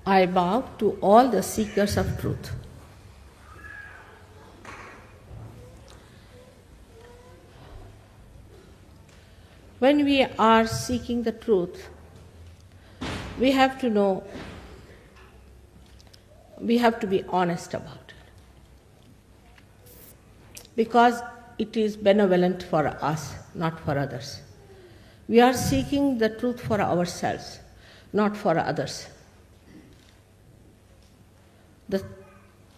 I bow to all the seekers of truth. When we are seeking the truth, we have to know, we have to be honest about it. Because it is benevolent for us, not for others. We are seeking the truth for ourselves, not for others.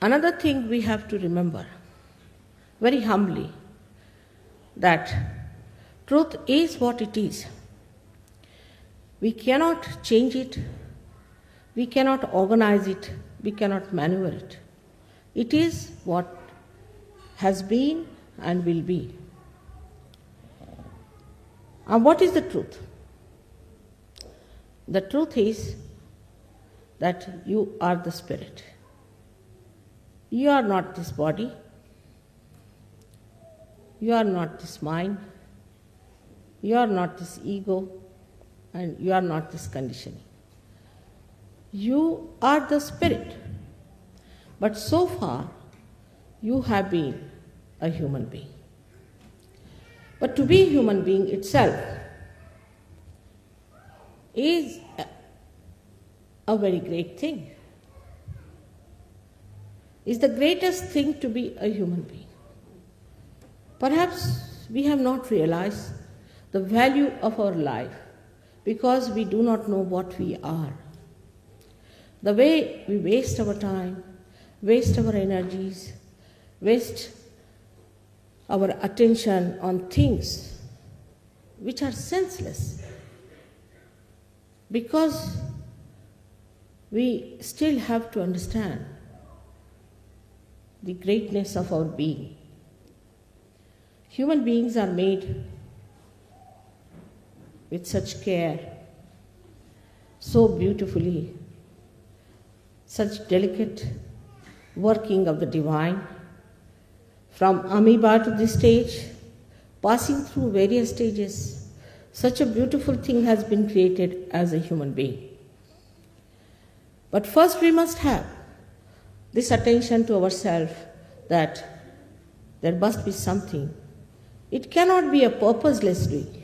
Another thing we have to remember, very humbly, that truth is what it is. We cannot change it, we cannot organize it, we cannot maneuver it. It is what has been and will be. And what is the truth? The truth is that you are the spirit. You are not this body. You are not this mind. You are not this ego. And you are not this conditioning. You are the spirit. But so far, you have been a human being. But to be a human being itself is a very great thing. It's the greatest thing to be a human being. Perhaps we have not realized the value of our life because we do not know what we are. The way we waste our time, waste our energies, waste our attention on things which are senseless, because we still have to understand the greatness of our being. Human beings are made with such care, so beautifully, such delicate working of the divine, from amoeba to this stage, passing through various stages. Such a beautiful thing has been created as a human being. But first we must have this attention to ourselves that there must be something. It cannot be a purposeless doing.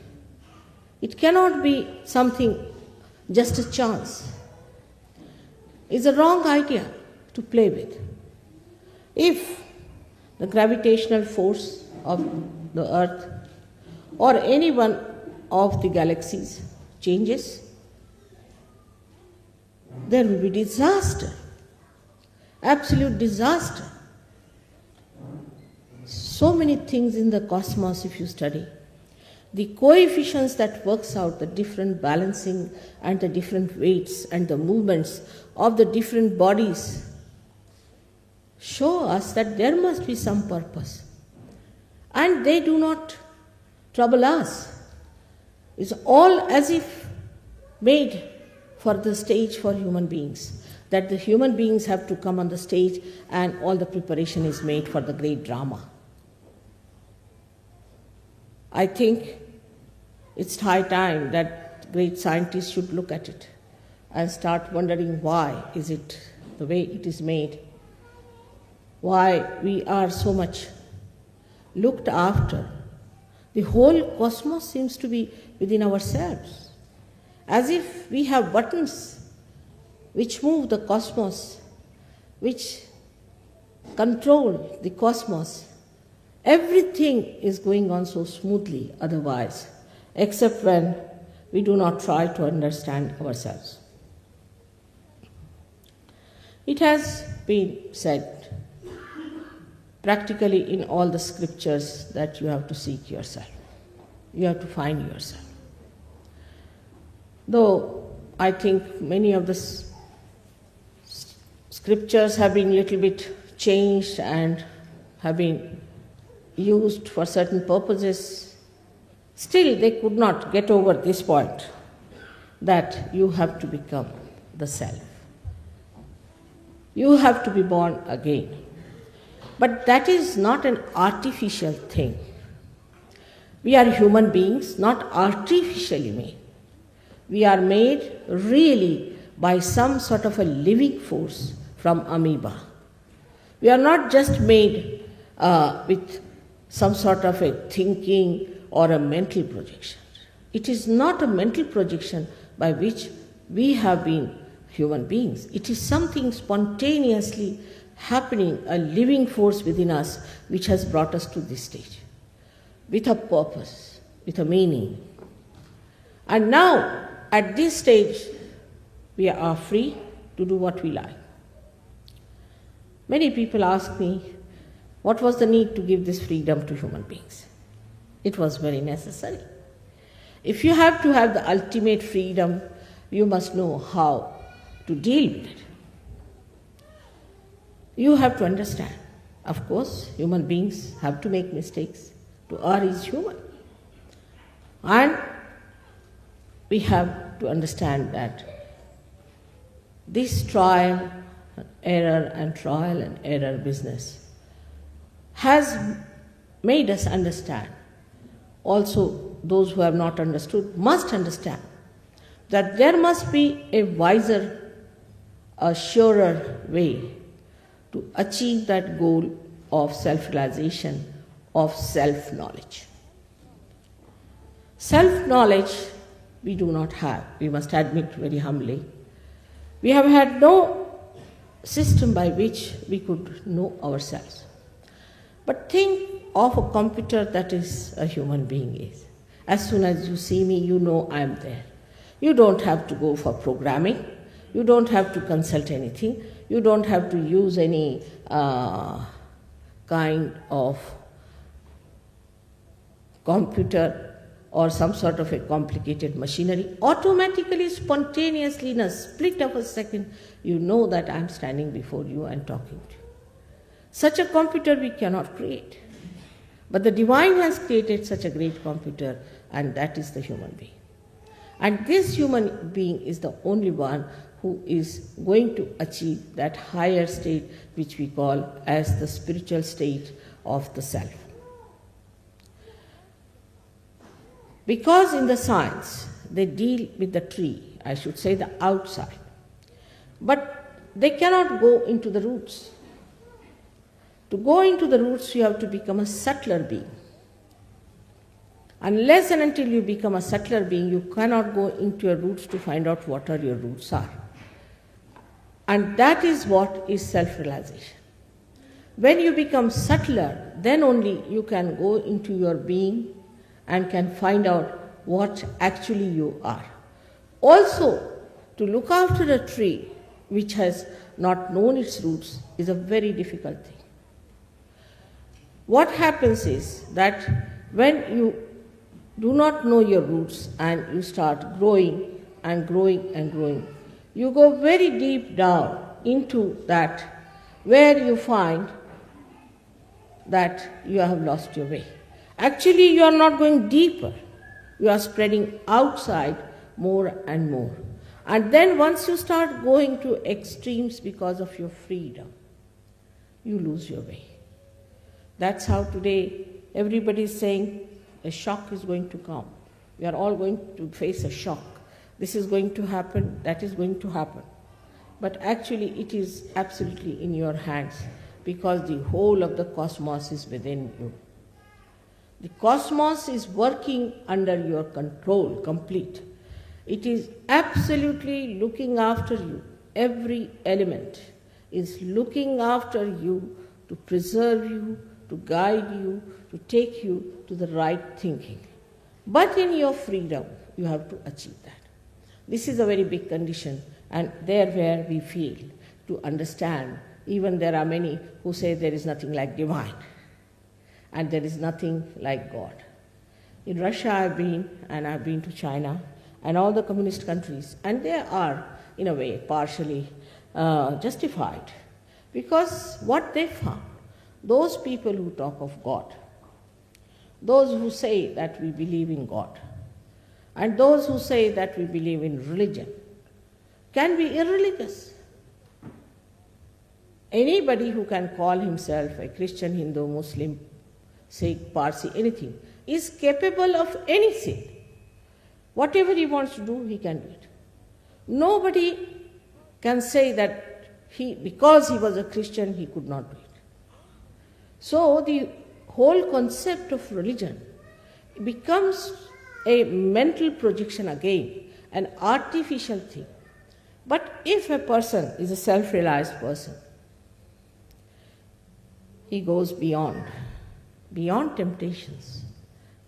It cannot be something just a chance. It's a wrong idea to play with. If the gravitational force of the earth or any one of the galaxies changes, there will be disaster, absolute disaster. So many things in the cosmos, if you study, the coefficients that works out the different balancing and the different weights and the movements of the different bodies show us that there must be some purpose. And they do not trouble us. It's all as if made for the stage for human beings, that the human beings have to come on the stage and all the preparation is made for the great drama. I think it's high time that great scientists should look at it and start wondering why is it the way it is made, why we are so much looked after. The whole cosmos seems to be within ourselves, as if we have buttons which move the cosmos, which control the cosmos. Everything is going on so smoothly otherwise, except when we do not try to understand ourselves. It has been said practically in all the scriptures that you have to seek yourself. You have to find yourself. Though I think many of the scriptures have been a little bit changed and have been used for certain purposes, still they could not get over this point that you have to become the self. You have to be born again. But that is not an artificial thing. We are human beings, not artificially made. We are made really by some sort of a living force from amoeba. We are not just made with some sort of a thinking or a mental projection. It is not a mental projection by which we have been human beings. It is something spontaneously happening, a living force within us which has brought us to this stage, with a purpose, with a meaning. And now, at this stage, we are free to do what we like. Many people ask me, what was the need to give this freedom to human beings? It was very necessary. If you have to have the ultimate freedom, you must know how to deal with it. You have to understand. Of course, human beings have to make mistakes. To err is human. And we have to understand that this trial and error business has made us understand. Also, those who have not understood must understand that there must be a wiser, a surer way to achieve that goal of self-realization, of self-knowledge. Self-knowledge we do not have, we must admit very humbly. We have had no system by which we could know ourselves. But think of a computer that is a human being is. As soon as you see me, you know I am there. You don't have to go for programming. You don't have to consult anything. You don't have to use any kind of computer or some sort of a complicated machinery. Automatically, spontaneously, in a split of a second, you know that I am standing before you and talking to you. Such a computer we cannot create. But the divine has created such a great computer, and that is the human being. And this human being is the only one who is going to achieve that higher state which we call as the spiritual state of the self. Because in the science, they deal with the tree, I should say the outside, but they cannot go into the roots. To go into the roots, you have to become a subtler being. Unless and until you become a subtler being, you cannot go into your roots to find out what are your roots are. And that is what is self-realization. When you become subtler, then only you can go into your being and can find out what actually you are. Also, to look after a tree which has not known its roots is a very difficult thing. What happens is that when you do not know your roots and you start growing and growing and growing, you go very deep down into that where you find that you have lost your way. Actually, you are not going deeper. You are spreading outside more and more. And then once you start going to extremes because of your freedom, you lose your way. That's how today everybody is saying a shock is going to come. We are all going to face a shock. This is going to happen, that is going to happen. But actually it is absolutely in your hands because the whole of the cosmos is within you. The cosmos is working under your control, complete. It is absolutely looking after you. Every element is looking after you to preserve you, to guide you, to take you to the right thinking. But in your freedom, you have to achieve that. This is a very big condition, and there where we fail to understand. Even there are many who say there is nothing like divine, and there is nothing like God. In Russia I've been, and I've been to China, and all the communist countries, and they are, in a way, partially justified. Because what they found, those people who talk of God, those who say that we believe in God, and those who say that we believe in religion, can be irreligious. Anybody who can call himself a Christian, Hindu, Muslim, Sikh, Parsi, anything, is capable of any sin. Whatever he wants to do, he can do it. Nobody can say that because he was a Christian, he could not do it. So the whole concept of religion becomes a mental projection again, an artificial thing. But if a person is a self-realized person, he goes beyond temptations,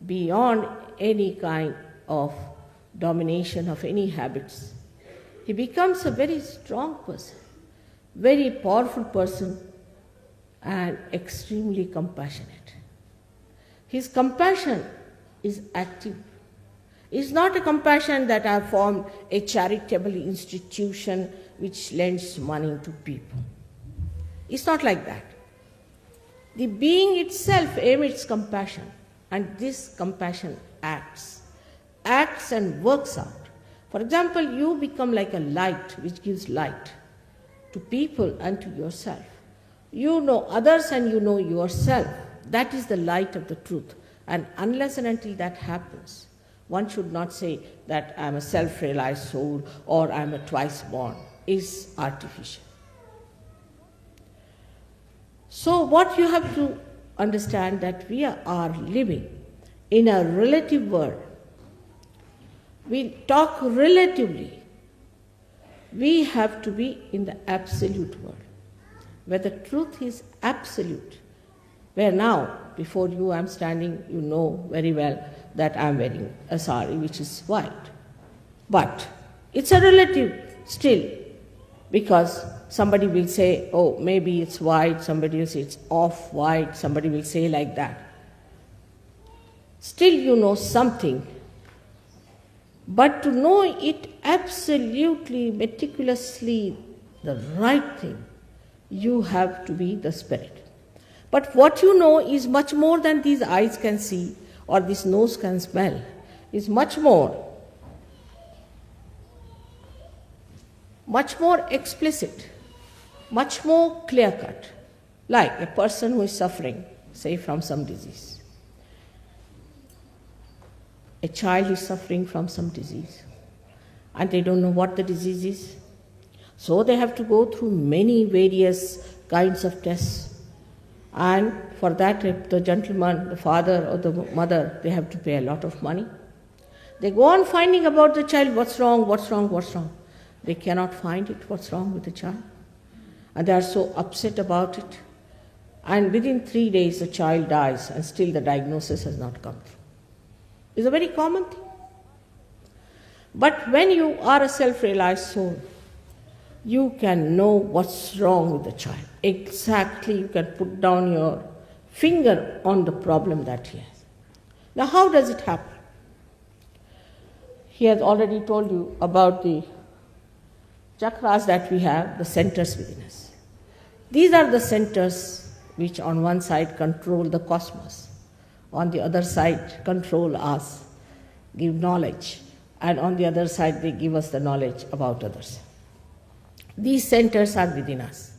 beyond any kind of domination of any habits. He becomes a very strong person, very powerful person, and extremely compassionate. His compassion is active. It's not a compassion that I have formed a charitable institution which lends money to people. It's not like that. The being itself emits compassion, and this compassion acts and works out. For example, you become like a light which gives light to people and to yourself. You know others and you know yourself. That is the light of the truth. And unless and until that happens, one should not say that I am a self-realized soul or I am a twice born. Is artificial. So what you have to understand that we are living in a relative world. We talk relatively. We have to be in the absolute world, where the truth is absolute. Where now, before you I am standing, you know very well that I am wearing a sari which is white. But it's a relative still, because somebody will say, oh, maybe it's white, somebody will say it's off-white, somebody will say like that. Still you know something. But to know it absolutely, meticulously, the right thing, you have to be the spirit. But what you know is much more than these eyes can see or this nose can smell, is much more explicit, much more clear-cut, like a person who is suffering, say, from some disease. A child is suffering from some disease, and they don't know what the disease is. So they have to go through many various kinds of tests. And for that, if the gentleman, the father or the mother, they have to pay a lot of money. They go on finding about the child, what's wrong. They cannot find it, what's wrong with the child. And they are so upset about it. And within 3 days, the child dies, and still the diagnosis has not come through. It's a very common thing. But when you are a self-realized soul, you can know what's wrong with the child. Exactly, you can put down your finger on the problem that he has. Now, how does it happen? He has already told you about the chakras that we have, the centers within us. These are the centers which on one side control the cosmos, on the other side control us, give knowledge, and on the other side they give us the knowledge about others. These centers are within us.